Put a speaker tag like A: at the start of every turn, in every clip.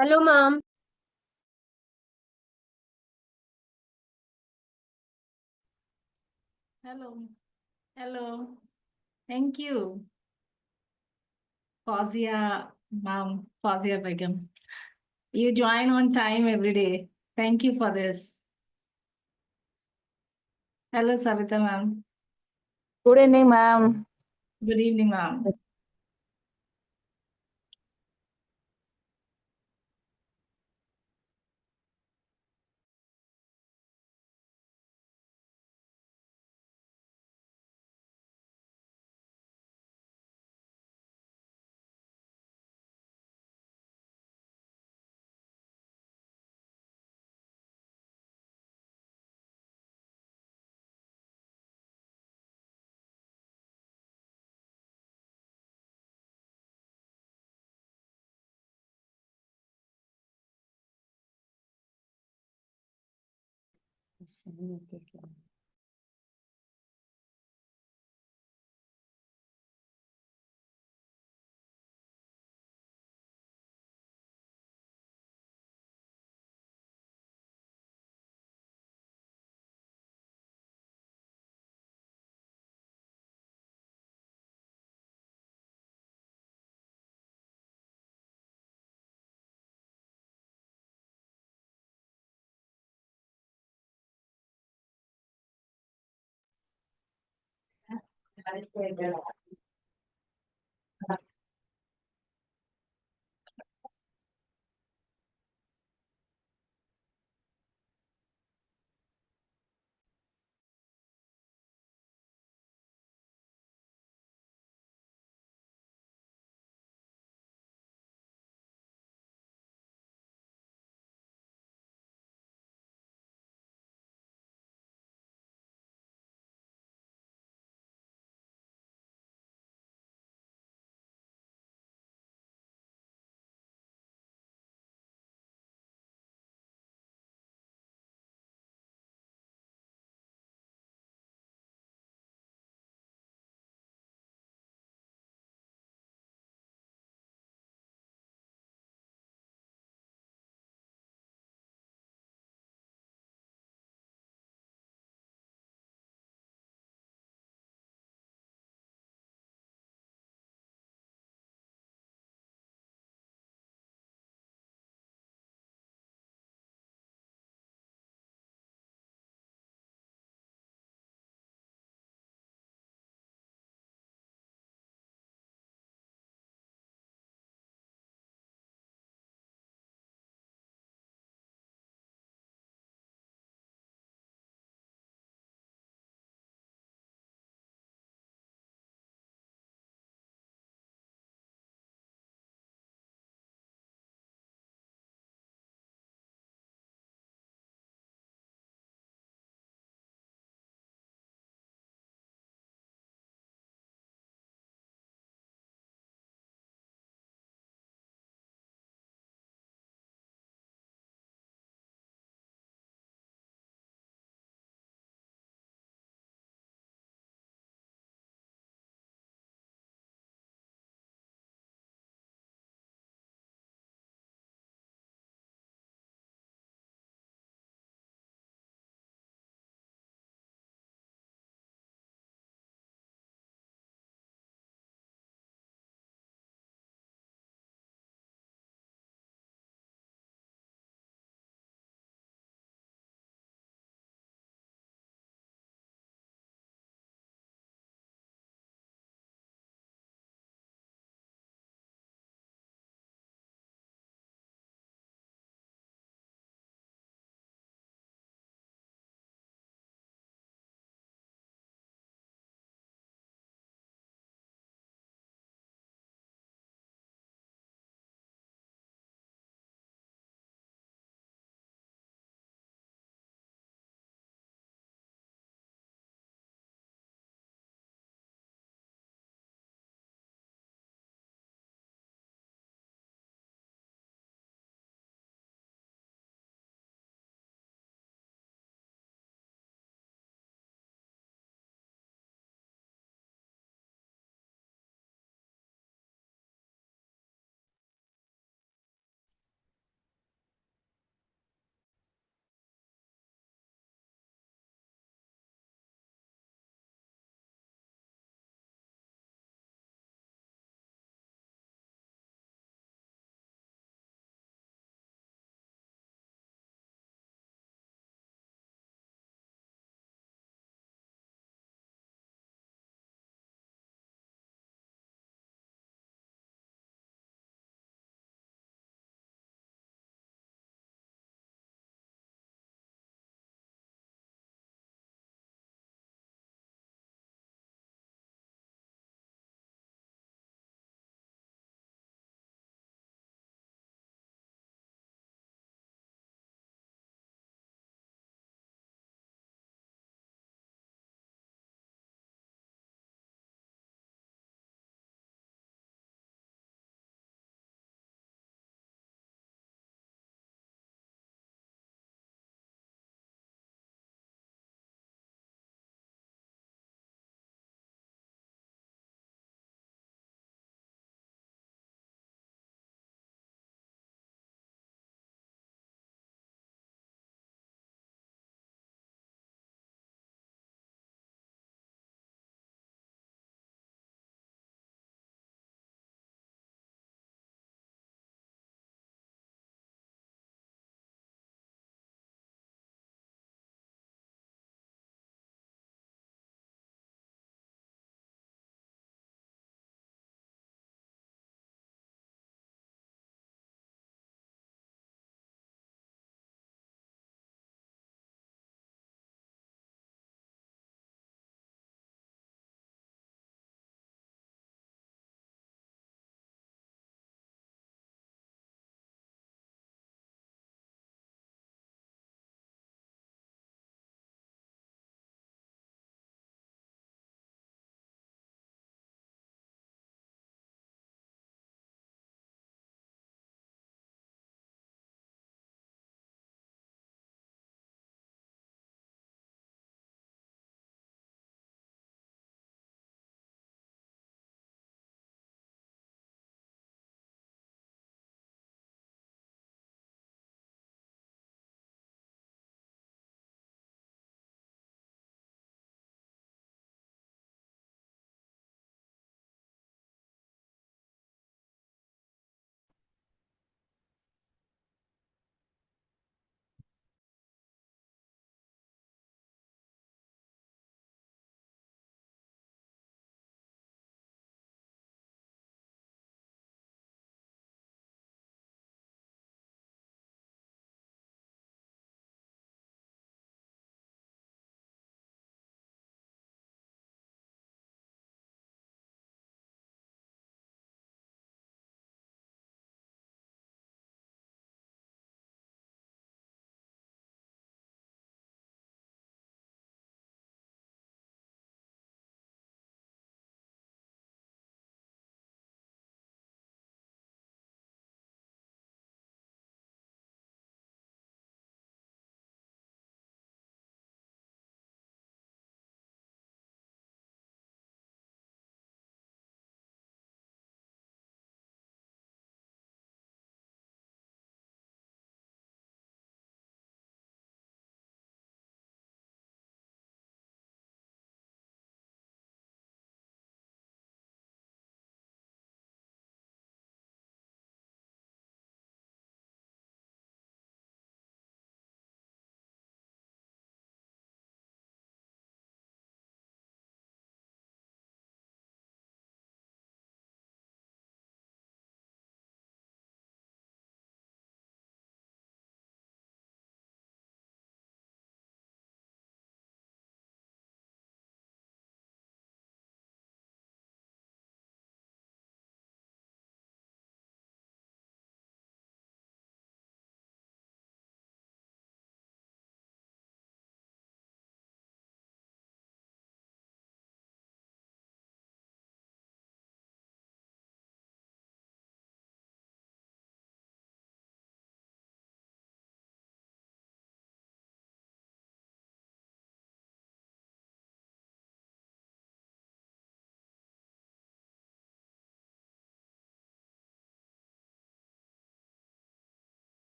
A: Hello, ma'am.
B: Hello. Hello. Thank you, Fazia, Ma'am, Fazia Begum. You join on time every day. Thank you for this. Hello, Savita, ma'am.
C: Good evening, ma'am.
B: Good evening, ma'am.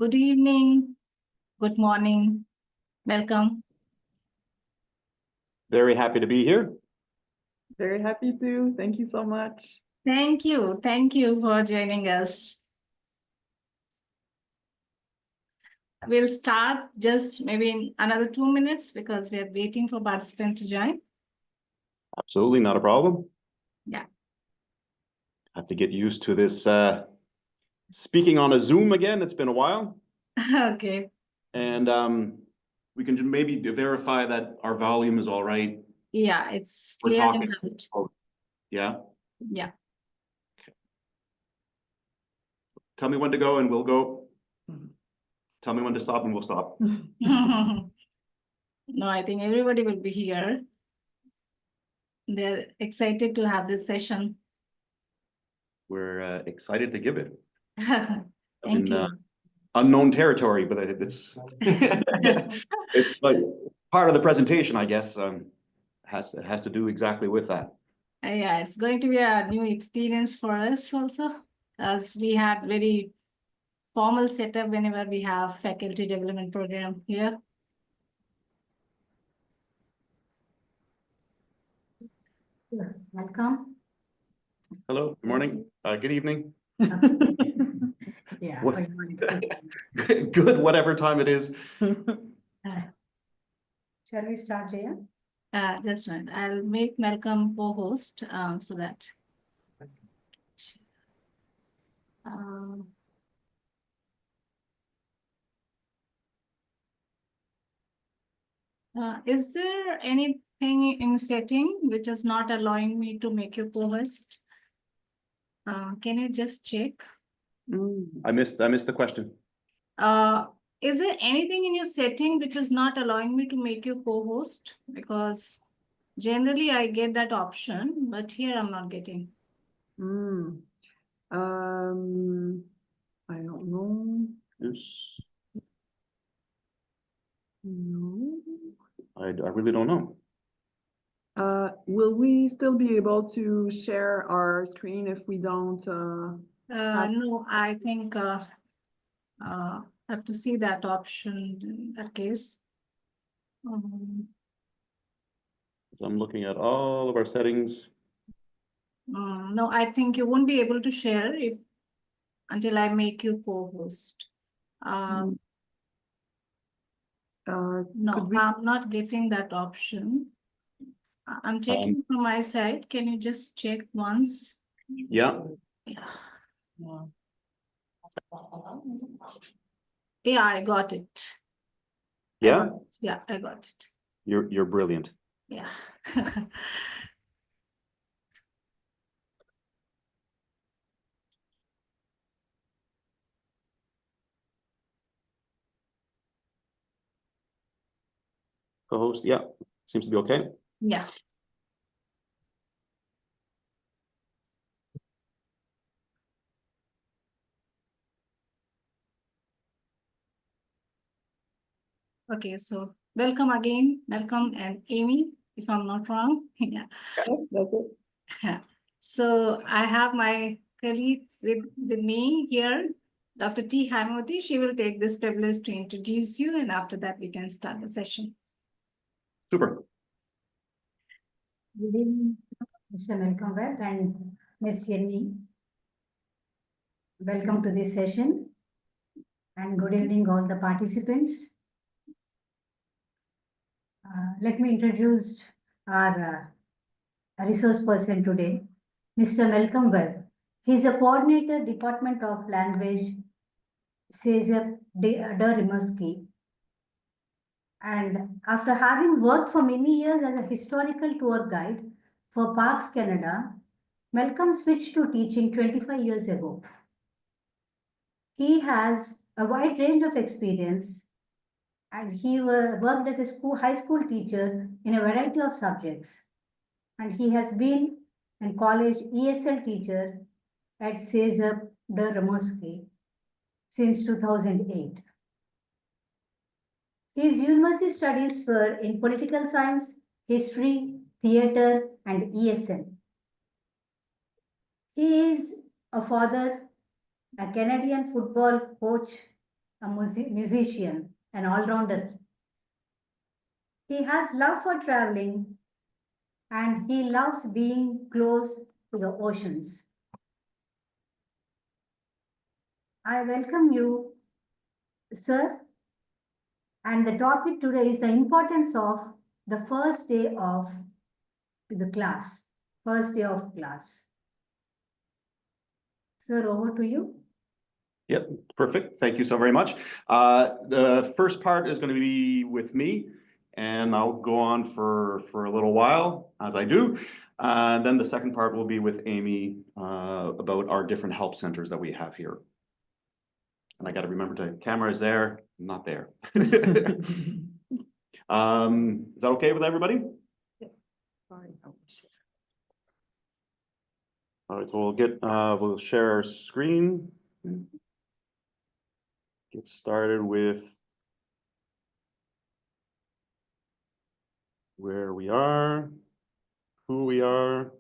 B: Good evening, good morning, welcome.
A: Very happy to be here.
D: Very happy to. Thank you so much.
B: Thank you for joining us. We'll start just maybe in another 2 minutes because we are waiting for participants to join.
A: Absolutely not a problem.
B: Yeah.
A: Have to get used to this speaking on a Zoom again. It's been a while.
B: Okay,
A: And we can maybe verify that our volume is all right.
B: yeah, it's
A: We're
B: clear
A: talking.
B: and loud.
A: Yeah.
B: Yeah.
A: Tell me when to go and we'll go. Tell me when to stop and we'll stop.
B: No, I think everybody will be here. They're excited to have this session.
A: We're excited to give it.
B: Thank
A: in,
B: you.
A: Unknown territory, but it's it's like part of the presentation, I guess. Has to do exactly with that.
B: Yeah, it's going to be a new experience for us also, as we had very formal setup whenever we have faculty development program here.
C: Welcome.
A: Hello, good morning, good evening.
C: Yeah.
A: What- Good, whatever time it is.
C: Shall we start, Jaya?
B: Just right. I'll make Malcolm co-host so that. Um, is there anything in setting which is not allowing me to make you co-host? Can you just check?
A: I missed the question.
B: Is there anything in your setting which is not allowing me to make you co-host? Because generally I get that option, but here I'm not getting.
D: I don't know.
A: Yes.
D: No.
A: I really don't know.
D: Will we still be able to share our screen if we don't?
B: No, I think have to see that option in that case.
A: So I'm looking at all of our settings.
B: No, I think you won't be able to share if until I make you co-host. No,
D: Could we?
B: I'm not getting that option. I'm checking from my side. Can you just check once?
A: Yeah.
B: Yeah. Yeah, I got it.
A: Yeah.
B: Yeah, I got it.
A: You're brilliant.
B: Yeah.
A: Co-host. Yeah. Seems to be okay.
B: Yeah. Okay, so welcome again, Malcolm and Amy, if I'm not wrong. Yeah.
D: Yes, that's it.
B: Yeah. So I have my colleagues with me here, Dr. T. Hamoti. She will take this privilege to introduce you, and after that we can start the session.
A: Super.
C: Good evening, Mr. Malcolm Webb and Ms. Yenny. Welcome to this session. And good evening, all the participants. Let me introduce our resource person today, Mr. Malcolm Webb. He's a coordinator, Department of Language, CEGEP Rimouski. And after having worked for many years as a historical tour guide for Parks Canada, Malcolm switched to teaching 25 years ago. He has a wide range of experience and he worked as a high school teacher in a variety of subjects. And he has been a college ESL teacher at CEGEP Rimouski since 2008. His university studies were in political science, history, theatre, and ESL. He is a father, a Canadian football coach, a musician, an all-rounder. He has love for traveling and he loves being close to the oceans. I welcome you, sir. And the topic today is the importance of the first day of the class. First day of class. Sir, over to you.
A: Yep, perfect. Thank you so very much. The first part is going to be with me, and I'll go on for a little while, as I do. Then the second part will be with Amy about our different help centers that we have here. And I got to remember the camera is there, not there. Is that okay with everybody?
D: Sorry.
A: All right, so we'll share our screen. Get started with where we are, who we are.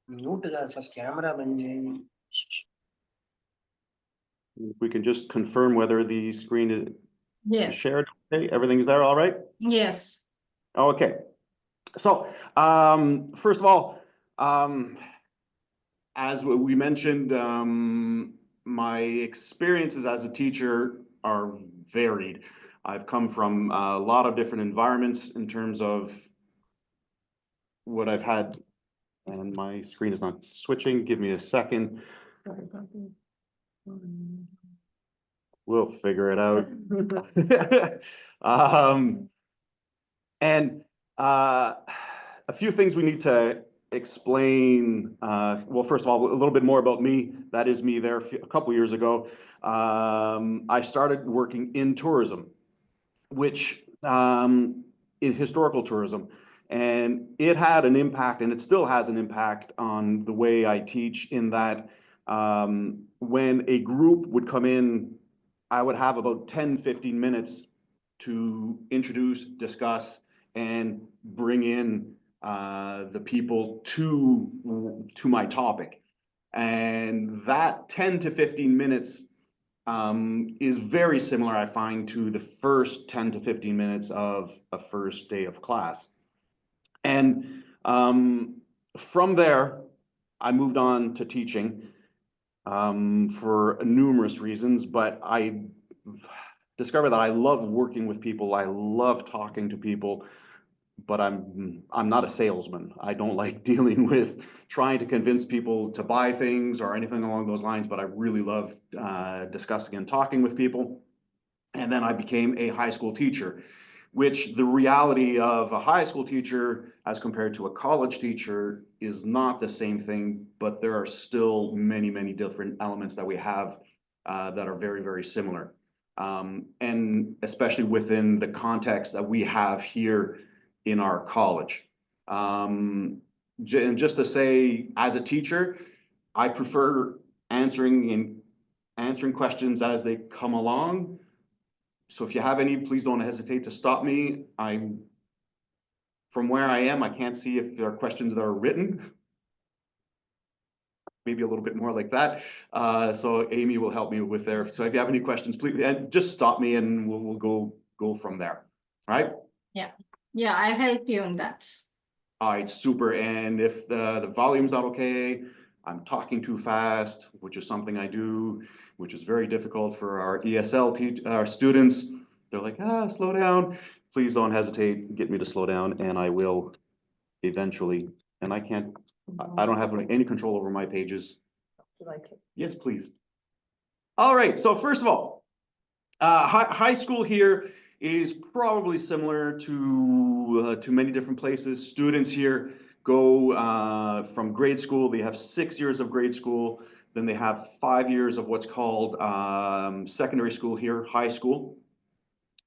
E: Mute the first camera बंद है.
A: If we can just confirm whether the screen is
B: Yes.
A: shared. Okay, everything's there, all right?
B: Yes.
A: Okay. So, first of all, as we mentioned, my experiences as a teacher are varied. I've come from a lot of different environments in terms of what I've had, and my screen is not switching. Give me a second. We'll figure it out. And a few things we need to explain. Well, first of all, a little bit more about me. That is me there a couple years ago. I started working in tourism, which in historical tourism, and it had an impact, and it still has an impact on the way I teach, in that when a group would come in, I would have about 10-15 minutes to introduce, discuss, and bring in the people to my topic. And that 10 to 15 minutes is very similar, I find, to the first 10 to 15 minutes of a first day of class. And from there, I moved on to teaching for numerous reasons, but I discovered that I love working with people. I love talking to people, but I'm not a salesman. I don't like dealing with trying to convince people to buy things or anything along those lines, but I really love discussing and talking with people. And then I became a high school teacher, which the reality of a high school teacher as compared to a college teacher is not the same thing, but there are still many, many different elements that we have that are very, very similar. And especially within the context that we have here in our college. And just to say, as a teacher, I prefer answering questions as they come along. So if you have any, please don't hesitate to stop me. From where I am, I can't see if there are questions that are written. Maybe a little bit more like that. So Amy will help me with there. So if you have any questions, please, and just stop me and we'll go from there. All right?
B: Yeah, I'll help you on that.
A: All right, super. And if the volume's not okay, I'm talking too fast, which is something I do, which is very difficult for our ESL our students. They're like, slow down. Please don't hesitate, get me to slow down, and I will eventually. And I don't have any control over my pages. Yes, please. All right, so first of all, high school here is probably similar to many different places. Students here go from grade school. They have 6 years of grade school. Then they have 5 years of what's called secondary school here, high school.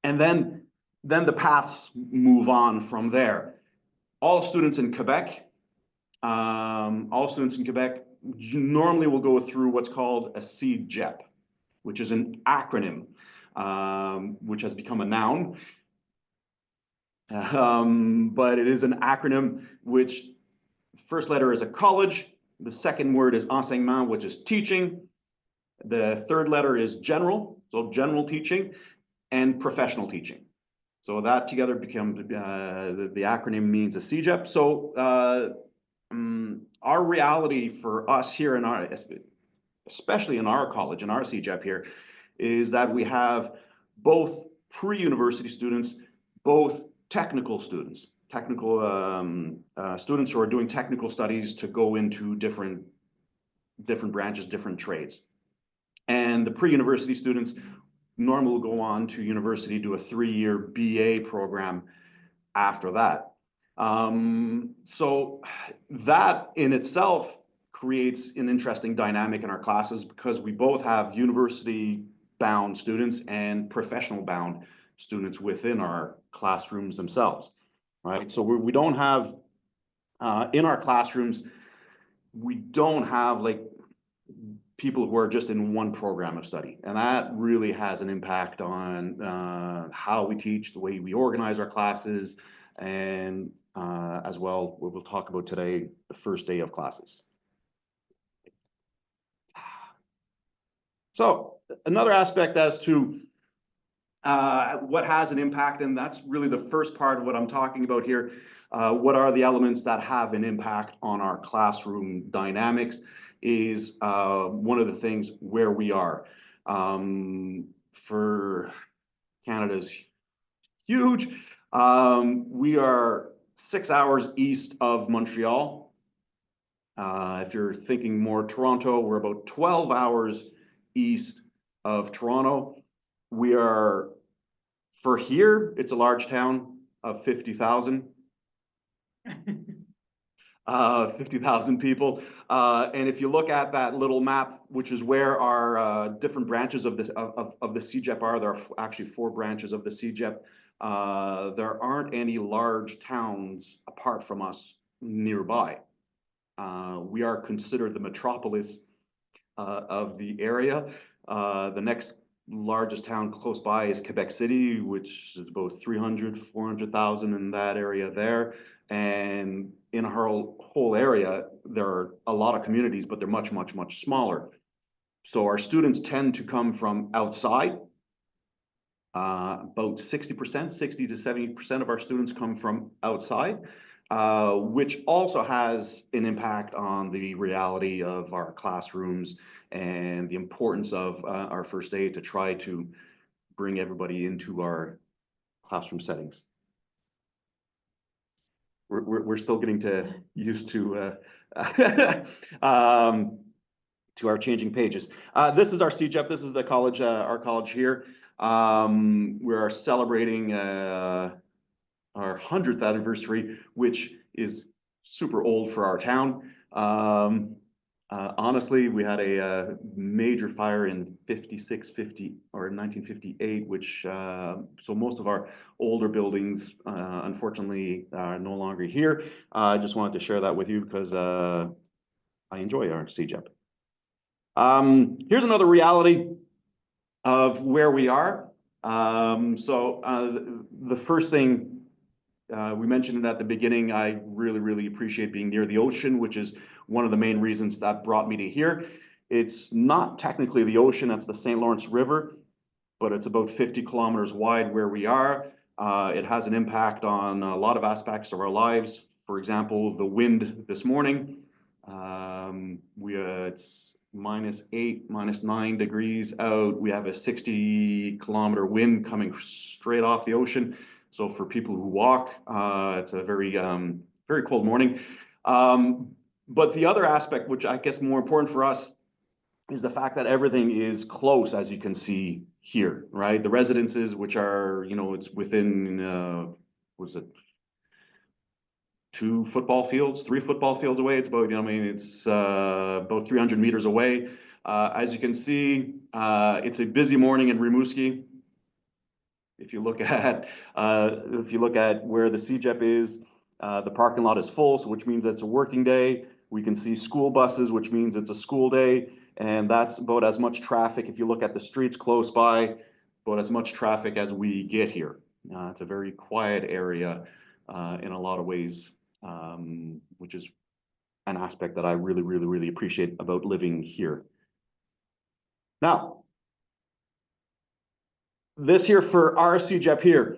A: And then the paths move on from there. All students in Quebec normally will go through what's called a CEGEP, which is an acronym. Which has become a noun, but it is an acronym which first letter is a college. The second word is enseignement, which is teaching. The third letter is general, so general teaching, and professional teaching. So that together becomes, the acronym means a CEGEP. So our reality for us here in our, especially in our college, in our CEGEP here, is that we have both pre-university students, both technical students, students who are doing technical studies to go into different branches, different trades. And the pre-university students normally will go on to university, do a 3-year BA program after that. So that in itself creates an interesting dynamic in our classes because we both have university-bound students and professional-bound students within our classrooms themselves, right? So we don't have, in our classrooms, we don't have like people who are just in one program of study. And that really has an impact on how we teach, the way we organize our classes, and as well, we'll talk about today, the first day of classes. So another aspect as to what has an impact, and that's really the first part of what I'm talking about here. What are the elements that have an impact on our classroom dynamics is one of the things where we are. For Canada's huge, we are 6 hours east of Montreal. If you're thinking more Toronto, we're about 12 hours east of Toronto. We are, for here, it's a large town of 50,000. 50,000 people. And if you look at that little map, which is where our different branches of the CEGEP are, there are actually 4 branches of the CEGEP. There aren't any large towns apart from us nearby. We are considered the metropolis of the area. The next largest town close by is Quebec City, which is about 300, 400,000 in that area there. And in our whole area, there are a lot of communities, but they're much, much, much smaller. So our students tend to come from outside. About 60%, 60 to 70% of our students come from outside, which also has an impact on the reality of our classrooms and the importance of our first day to try to bring everybody into our classroom settings. We're still getting used to our changing pages. This is our CEGEP. This is the college, our college here. We are celebrating our 100th anniversary, which is super old for our town. Honestly, we had a major fire in 1958, which so most of our older buildings, unfortunately, are no longer here. I just wanted to share that with you because I enjoy our CEGEP. Here's another reality of where we are. The first thing we mentioned it at the beginning, I really appreciate being near the ocean, which is one of the main reasons that brought me to here. It's not technically the ocean, that's the St. Lawrence River, but it's about 50 kilometers wide where we are. It has an impact on a lot of aspects of our lives. For example, the wind this morning, it's -8, -9 degrees out. We have a 60-kilometer wind coming straight off the ocean. So for people who walk, it's a very cold morning. But the other aspect, which I guess more important for us, is the fact that everything is close, as you can see here, right? The residences, which are, it's within, was it 2 football fields, 3 football fields away? It's about, it's about 300 meters away. As you can see, it's a busy morning in Rimouski. If you look at where the CEGEP is, the parking lot is full, so which means it's a working day. We can see school buses, which means it's a school day, and that's about as much traffic. If you look at the streets close by, about as much traffic as we get here. It's a very quiet area in a lot of ways, which is an aspect that I really, really, really appreciate about living here. Now, this here for our CEGEP here,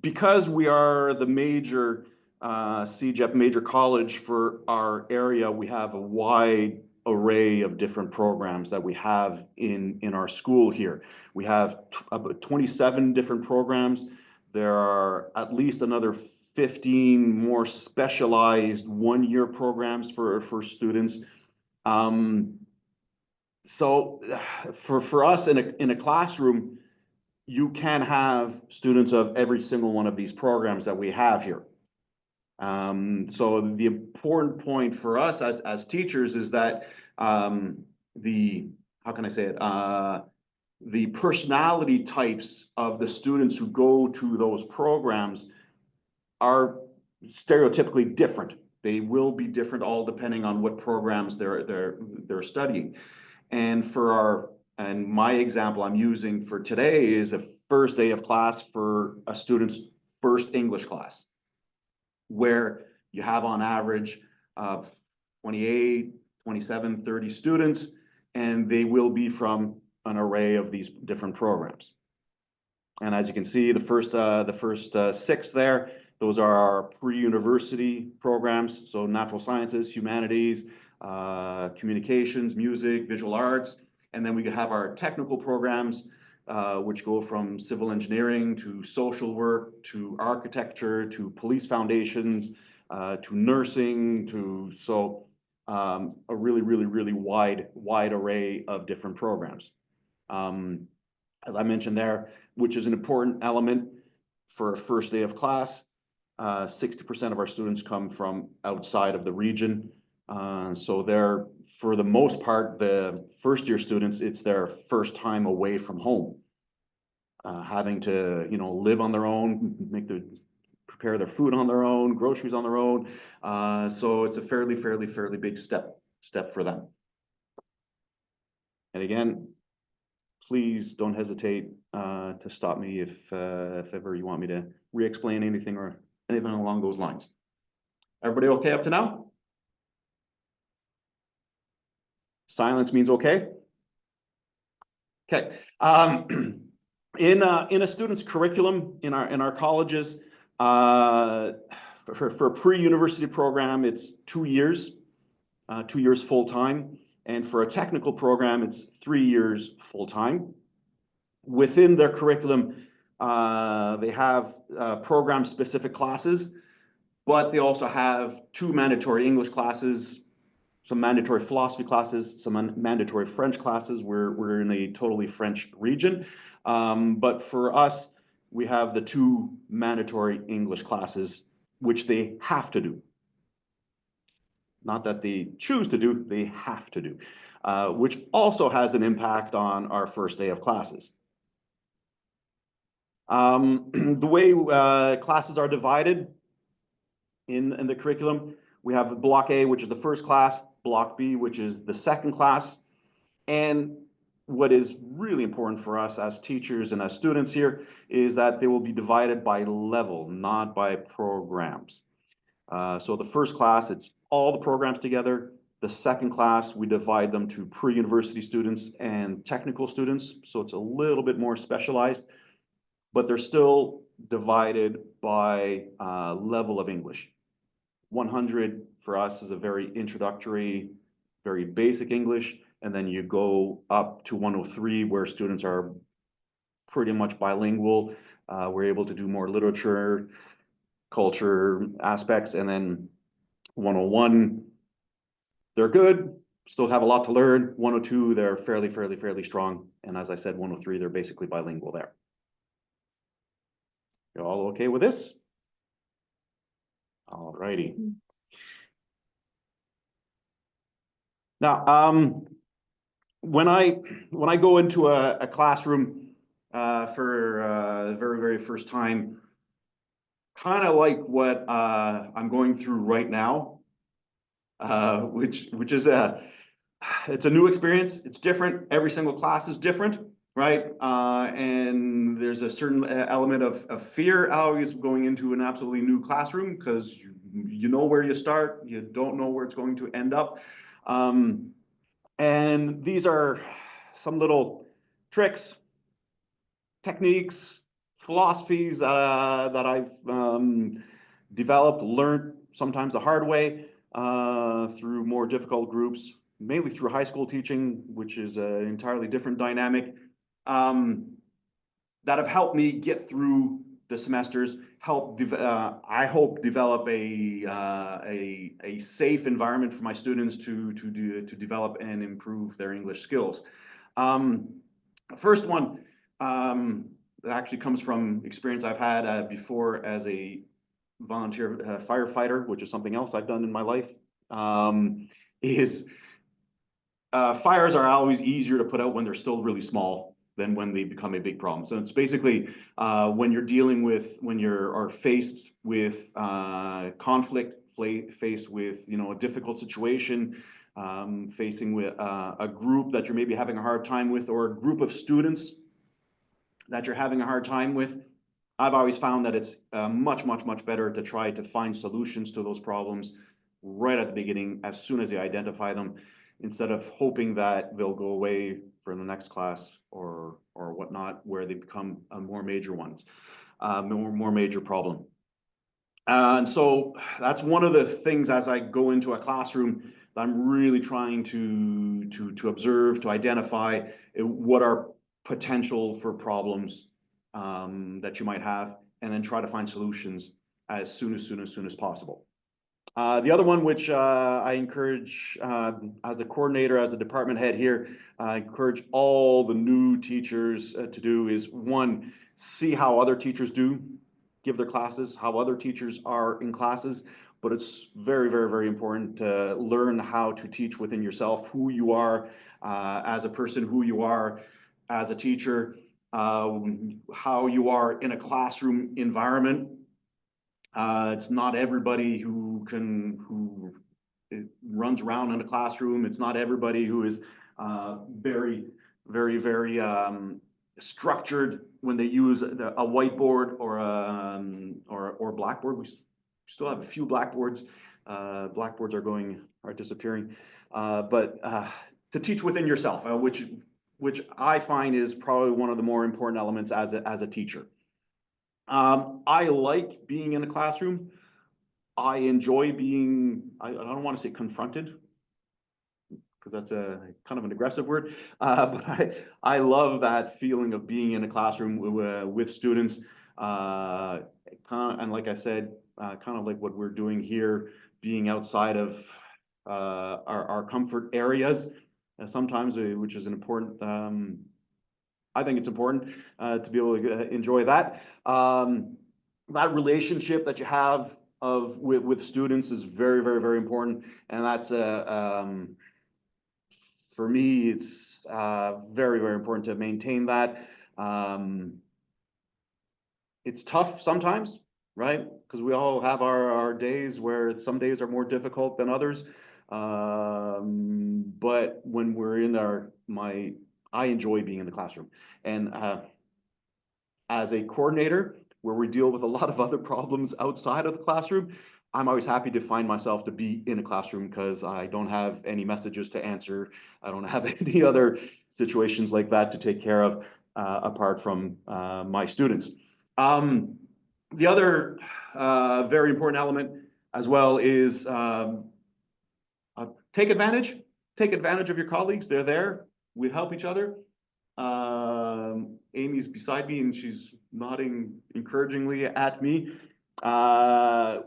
A: because we are the major CEGEP major college for our area, we have a wide array of different programs that we have in our school here. We have about 27 different programs. There are at least another 15 more specialized one-year programs for students. So for us in a classroom, you can have students of every single one of these programs that we have here. So the important point for us as teachers is that how can I say it? The personality types of the students who go to those programs are stereotypically different. They will be different all depending on what programs they're studying. And my example I'm using for today is a first day of class for a student's first English class, where you have on average 28, 27, 30 students, and they will be from an array of these different programs. And as you can see, the first 6 there, those are our pre-university programs, so natural sciences, humanities, communications, music, visual arts. And then we have our technical programs, which go from civil engineering to social work, to architecture, to police foundations, to nursing, a really, really, really wide array of different programs. As I mentioned there, which is an important element for a first day of class, 60% of our students come from outside of the region. So they're, for the most part, the first year students, it's their first time away from home, having to, live on their own, prepare their food on their own, groceries on their own. So it's a fairly big step for them. And again, please don't hesitate to stop me if ever you want me to re-explain anything or anything along those lines. Everybody okay up to now? Silence means okay. Okay. In a student's curriculum in our colleges, for a pre-university program, it's 2 years, 2 years full time, and for a technical program, it's 3 years full time. Within their curriculum, they have program-specific classes, but they also have 2 mandatory English classes, some mandatory philosophy classes, some mandatory French classes. We're in a totally French region. But for us, we have the 2 mandatory English classes, which they have to do. Not that they choose to do, they have to do, which also has an impact on our first day of classes. The way classes are divided in the curriculum, we have Block A, which is the first class, Block B, which is the second class. And what is really important for us as teachers and as students here is that they will be divided by level, not by programs. So the first class, it's all the programs together. The second class, we divide them to pre-university students and technical students. So it's a little bit more specialized, but they're still divided by level of English. 100 for us is a very introductory, very basic English, and then you go up to 103 where students are pretty much bilingual. We're able to do more literature, culture aspects, and then 101, they're good, still have a lot to learn. 102, they're fairly strong, and as I said, 103, they're basically bilingual there. You all okay with this? All righty. Now, when I go into a classroom for the very first time, kind of like what I'm going through right now, which is it's a new experience. It's different. Every single class is different, right? And there's a certain element of fear always going into an absolutely new classroom because you know where you start, you don't know where it's going to end up. And these are some little tricks, techniques, philosophies that I've developed, learned sometimes the hard way through more difficult groups, mainly through high school teaching, which is an entirely different dynamic, that have helped me get through the semesters, I hope develop a safe environment for my students to develop and improve their English skills. First one that actually comes from experience I've had before as a volunteer firefighter, which is something else I've done in my life, is fires are always easier to put out when they're still really small than when they become a big problem. So it's basically when you're faced with conflict, faced with a difficult situation, facing with a group that you're maybe having a hard time with, or a group of students that you're having a hard time with. I've always found that it's much better to try to find solutions to those problems right at the beginning, as soon as you identify them, instead of hoping that they'll go away for the next class or whatnot, where they become more major ones, more major problem. And so that's one of the things as I go into a classroom that I'm really trying to observe, to identify what are potential for problems that you might have, and then try to find solutions as soon as possible. The other one, which I encourage as the coordinator, as the department head here, I encourage all the new teachers to do is, one, see how other teachers give their classes, how other teachers are in classes. But it's very important to learn how to teach within yourself, who you are as a person, who you are as a teacher, how you are in a classroom environment. It's not everybody who runs around in a classroom. It's not everybody who is very structured when they use a whiteboard or Blackboard. We still have a few Blackboards. Blackboards are disappearing. But to teach within yourself, which I find is probably one of the more important elements as a teacher. I like being in a classroom. I enjoy being, I don't want to say confronted, because that's a kind of an aggressive word, but I love that feeling of being in a classroom with students. And like I said, kind of like what we're doing here, being outside of our comfort areas, sometimes, which is an important, I think it's important to be able to enjoy that. That relationship that you have with students is very important, and that's for me, it's very important to maintain that. It's tough sometimes, right? Because we all have our days where some days are more difficult than others. But when we're in I enjoy being in the classroom. And as a coordinator, where we deal with a lot of other problems outside of the classroom, I'm always happy to find myself to be in a classroom, because I don't have any messages to answer. I don't have any other situations like that to take care of apart from my students. The other very important element as well is take advantage of your colleagues. They're there. We help each other. Amy's beside me and she's nodding encouragingly at me. And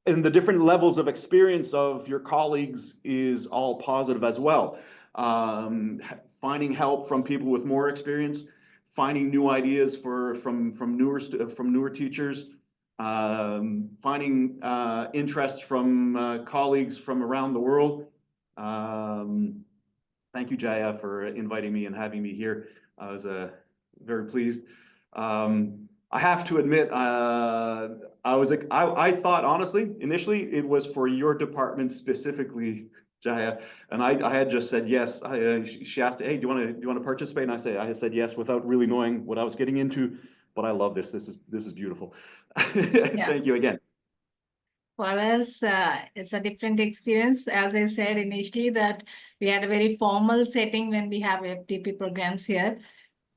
A: the different levels of experience of your colleagues is all positive as well. Finding help from people with more experience, finding new ideas from newer teachers, finding interest from colleagues from around the world. Thank you, Jaya, for inviting me and having me here. I was very pleased. I have to admit, I thought honestly, initially, it was for your department specifically, Jaya, and I had just said yes. She asked, "Hey, do you want to participate?" And I said yes without really knowing what I was getting into. But I love this. This is beautiful. Thank you again.
B: For us, it's a different experience. As I said initially, that we had a very formal setting when we have FDP programs here,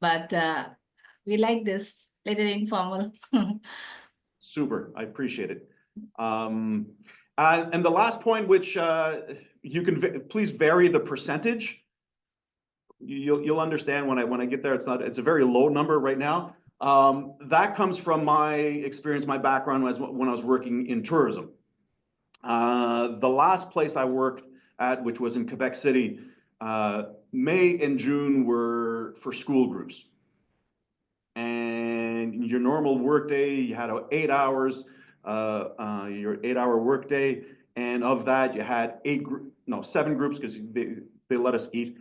B: but we like this little informal.
A: Super, I appreciate it. And the last point, which you can please vary the percentage. You'll understand when I get there. It's a very low number right now. That comes from my experience, my background when I was working in tourism. The last place I worked at, which was in Quebec City, May and June were for school groups. And your normal workday, you had 8 hours, your 8-hour workday, and of that you had 7 groups because they let us eat.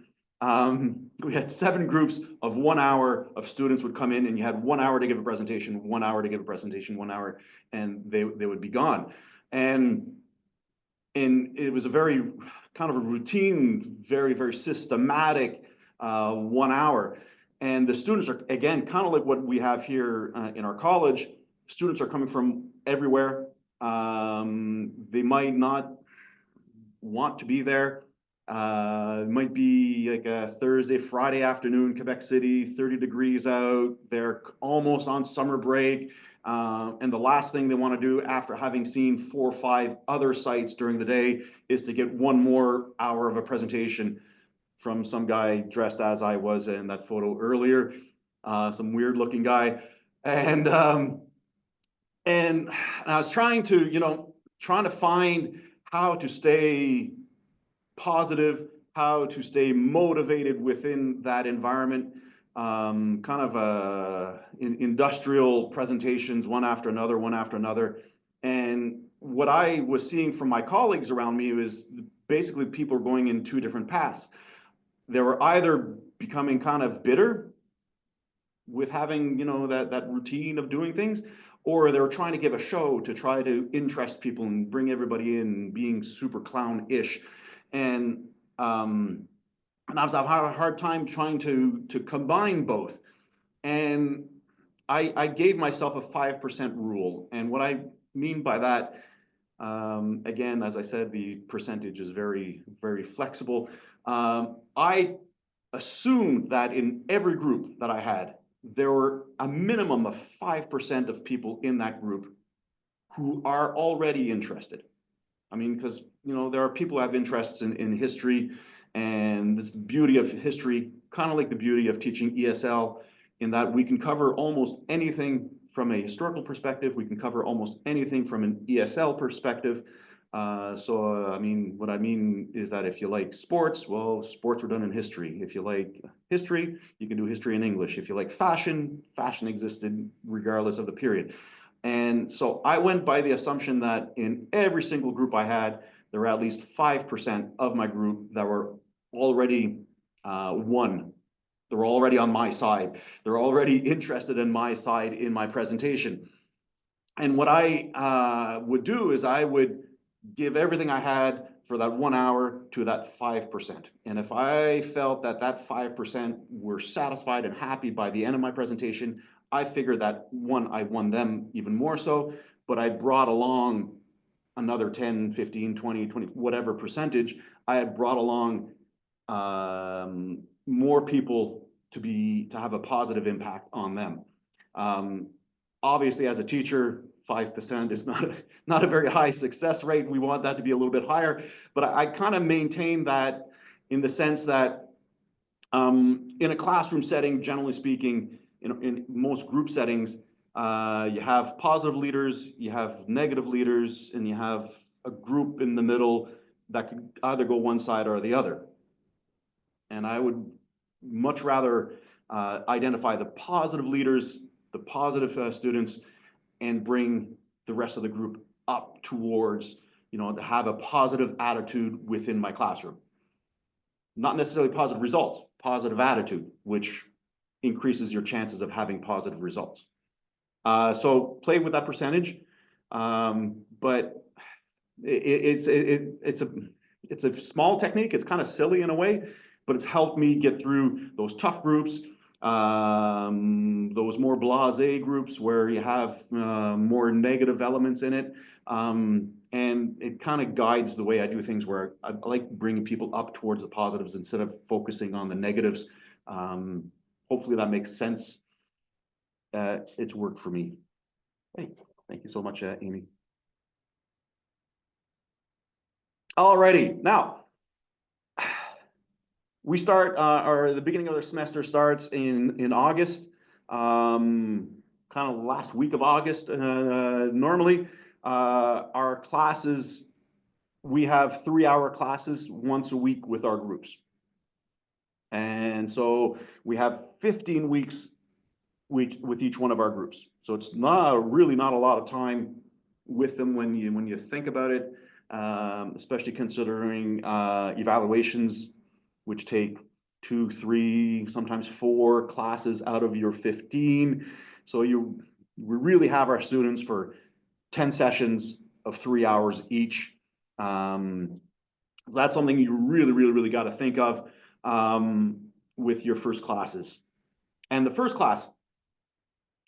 A: We had 7 groups of 1 hour of students would come in, and you had 1 hour to give a presentation, 1 hour to give a presentation, 1 hour, and they would be gone. And it was a very kind of a routine, very, very systematic 1 hour. And the students are, again, kind of like what we have here in our college. Students are coming from everywhere. They might not want to be there. It might be like a Thursday, Friday afternoon, Quebec City, 30 degrees out. They're almost on summer break. And the last thing they want to do after having seen 4 or 5 other sites during the day is to get 1 more hour of a presentation from some guy dressed as I was in that photo earlier, some weird looking guy. And I was trying to find how to stay positive, how to stay motivated within that environment. Kind of industrial presentations, one after another. And what I was seeing from my colleagues around me was basically people are going in 2 different paths. They were either becoming kind of bitter with having, that routine of doing things, or they were trying to give a show to try to interest people and bring everybody in, being super clown-ish. And I was having a hard time trying to combine both. And I gave myself a 5% rule. And what I mean by that, again, as I said, the percentage is very, very flexible. I assumed that in every group that I had, there were a minimum of 5% of people in that group who are already interested. I mean, because, there are people who have interests in history, and it's the beauty of history, kind of like the beauty of teaching ESL, in that we can cover almost anything from a historical perspective. We can cover almost anything from an ESL perspective. I mean, what I mean is that if you like sports, well, sports were done in history. If you like history, you can do history in English. If you like fashion, fashion existed regardless of the period. And so I went by the assumption that in every single group I had, there were at least 5% of my group that were already won. They were already on my side. They're already interested in my side in my presentation. And what I would do is I would give everything I had for that 1 hour to that 5%. And if I felt that 5% were satisfied and happy by the end of my presentation, I figured that I won them even more so, but I brought along another 10, 15, 20, whatever percentage. I had brought along more people to have a positive impact on them. Obviously, as a teacher, 5% is not a very high success rate. We want that to be a little bit higher, but I kind of maintain that in the sense that in a classroom setting, generally speaking, in most group settings, you have positive leaders, you have negative leaders, and you have a group in the middle that could either go one side or the other. And I would much rather identify the positive leaders, the positive students, and bring the rest of the group up towards, to have a positive attitude within my classroom. Not necessarily positive results, positive attitude, which increases your chances of having positive results. So play with that percentage, but it's a small technique. It's kind of silly in a way, but it's helped me get through those tough groups, those more blasé groups where you have more negative elements in it. And it kind of guides the way I do things, where I like bringing people up towards the positives instead of focusing on the negatives. Hopefully that makes sense. It's worked for me. Hey, thank you so much, Amy. Alrighty, now we start, or the beginning of the semester starts in August, kind of last week of August. Normally, our classes, we have 3-hour classes once a week with our groups. And so we have 15 weeks with each one of our groups. So it's really not a lot of time with them when you think about it, especially considering evaluations, which take 2, 3, sometimes 4 classes out of your 15. So we really have our students for 10 sessions of 3 hours each. That's something you really got to think of with your first classes. And the first class,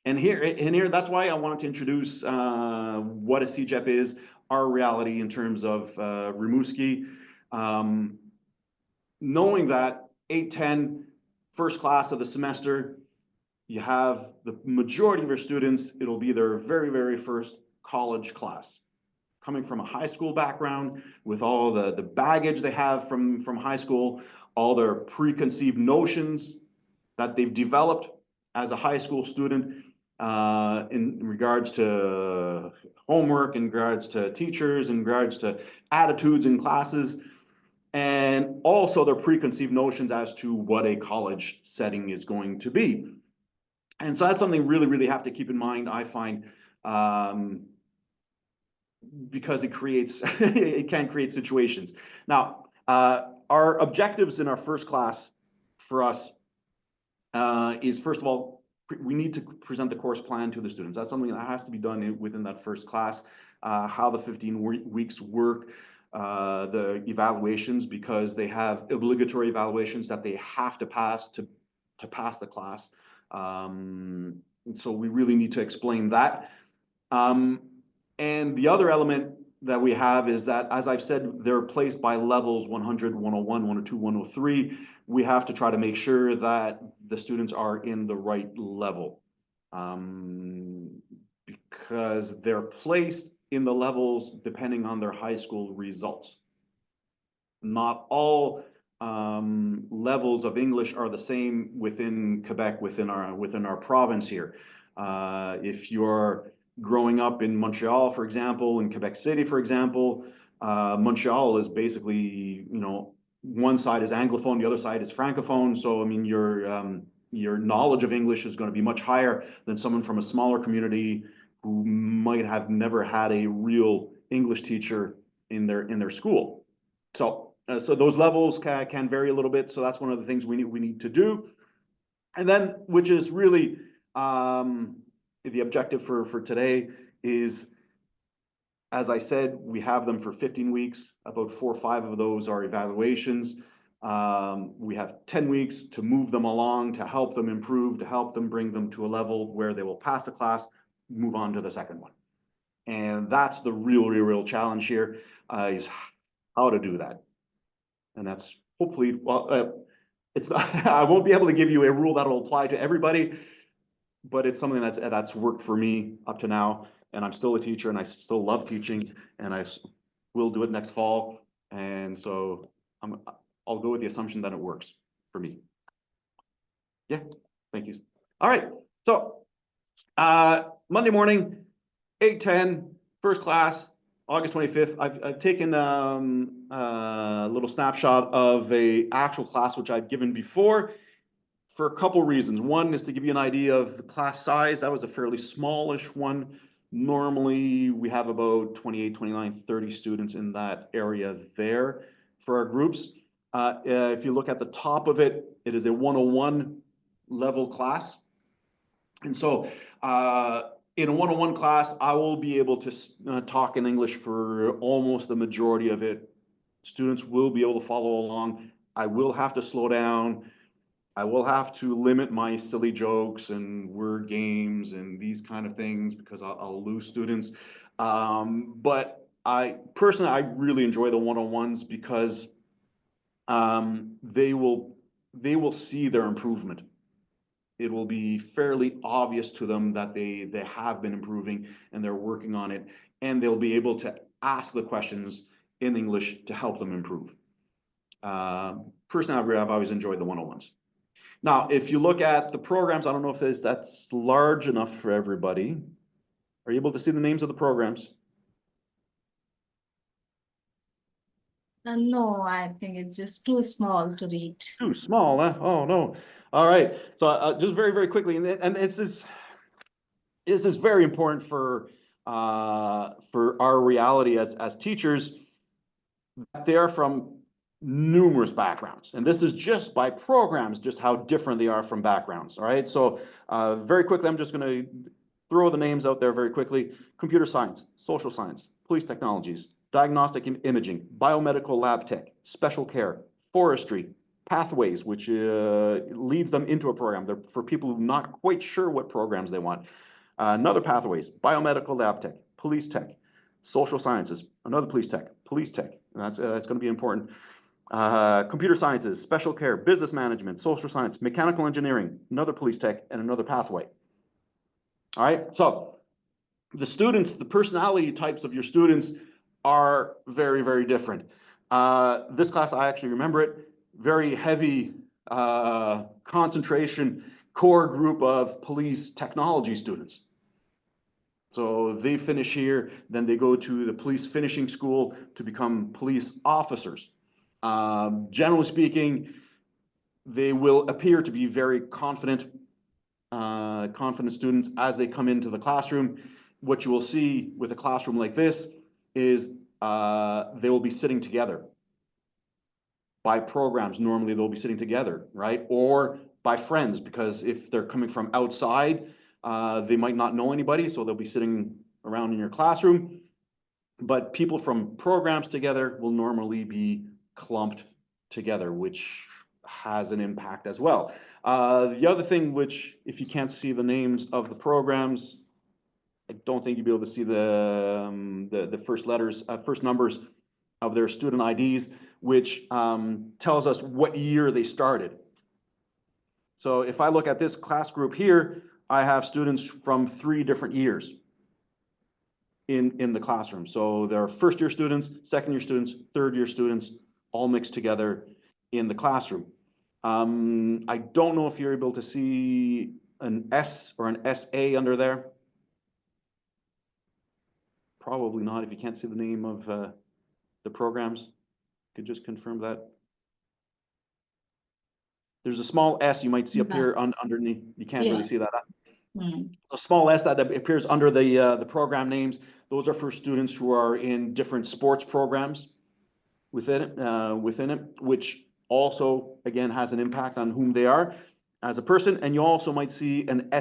A: and here, that's why I wanted to introduce what a CEGEP is, our reality in terms of Rimouski. Knowing that 8-10, first class of the semester, you have the majority of your students, it'll be their very first college class. Coming from a high school background, with all the baggage they have from high school, all their preconceived notions that they've developed as a high school student, in regards to homework, in regards to teachers, in regards to attitudes in classes, and also their preconceived notions as to what a college setting is going to be. And so that's something really have to keep in mind, I find, because it can create situations. Now, our objectives in our first class for us is, first of all, we need to present the course plan to the students. That's something that has to be done within that first class. How the 15 weeks work, the evaluations, because they have obligatory evaluations that they have to pass to pass the class. And so we really need to explain that. And the other element that we have is that, as I've said, they're placed by levels 100, 101, 102, 103. We have to try to make sure that the students are in the right level, because they're placed in the levels depending on their high school results. Not all levels of English are the same within Quebec, within our province here. If you're growing up in Montreal, for example, in Quebec City, for example, Montreal is basically, one side is Anglophone, the other side is Francophone. So, I mean, your knowledge of English is going to be much higher than someone from a smaller community who might have never had a real English teacher in their school. So those levels can vary a little bit. So that's one of the things we need to do. And then, which is really the objective for today, is, as I said, we have them for 15 weeks. About 4 or 5 of those are evaluations. We have 10 weeks to move them along, to help them improve, to help them bring them to a level where they will pass the class, move on to the second one. And that's the real challenge here, is how to do that. And that's hopefully, it's not, I won't be able to give you a rule that will apply to everybody, but it's something that's worked for me up to now. And I'm still a teacher, and I still love teaching, and I will do it next fall. And so I'll go with the assumption that it works for me. Yeah, thank you. All right, so Monday morning, 8:10, first class, August 25th. I've taken a little snapshot of a actual class which I've given before, for a couple reasons. One is to give you an idea of the class size. That was a fairly smallish one. Normally, we have about 28, 29, 30 students in that area there for our groups. If you look at the top of it, it is a 101 level class. And so in a 101 class, I will be able to talk in English for almost the majority of it Students will be able to follow along. I will have to slow down. I will have to limit my silly jokes and word games and these kind of things because I'll lose students. But I personally, I really enjoy the one-on-ones because they will see their improvement. It will be fairly obvious to them that they have been improving and they're working on it, and they'll be able to ask the questions in English to help them improve. Personally, I've always enjoyed the one-on-ones. Now, if you look at the programs, I don't know if that's large enough for everybody. Are you able to see the names of the programs?
B: No, I think it's just too small to read.
A: Too small, huh? Oh, no. All right. So just very, very quickly, and this is very important for our reality as teachers. They are from numerous backgrounds, and this is just by programs, just how different they are from backgrounds. All right. So very quickly, I'm just going to throw the names out there very quickly. Computer science, social science, police technologies, diagnostic imaging, biomedical lab tech, special care, forestry, pathways, which leads them into a program. They're for people who are not quite sure what programs they want. Another pathways, biomedical lab tech, police tech, social sciences, another police tech. That's going to be important. Computer sciences, special care, business management, social science, mechanical engineering, another police tech, and another pathway. All right, so the students, the personality types of your students are very, very different. This class, I actually remember it, very heavy concentration, core group of police technology students. So they finish here, then they go to the police finishing school to become police officers. Generally speaking, they will appear to be very confident students as they come into the classroom. What you will see with a classroom like this is they will be sitting together. By programs, normally they'll be sitting together, right? Or by friends, because if they're coming from outside, they might not know anybody, so they'll be sitting around in your classroom. But people from programs together will normally be clumped together, which has an impact as well. The other thing, which if you can't see the names of the programs, I don't think you'll be able to see the first letters, first numbers of their student IDs, which tells us what year they started. So if I look at this class group here, I have students from 3 different years in the classroom. So there are first year students, second year students, third year students, all mixed together in the classroom. I don't know if you're able to see an S or an SA under there. Probably not. If you can't see the name of the programs, could just confirm that. There's a small S you might see up here underneath. You can't really see that. A small S that appears under the program names. Those are for students who are in different sports programs within it, which also again has an impact on whom they are as a person. And you also might see an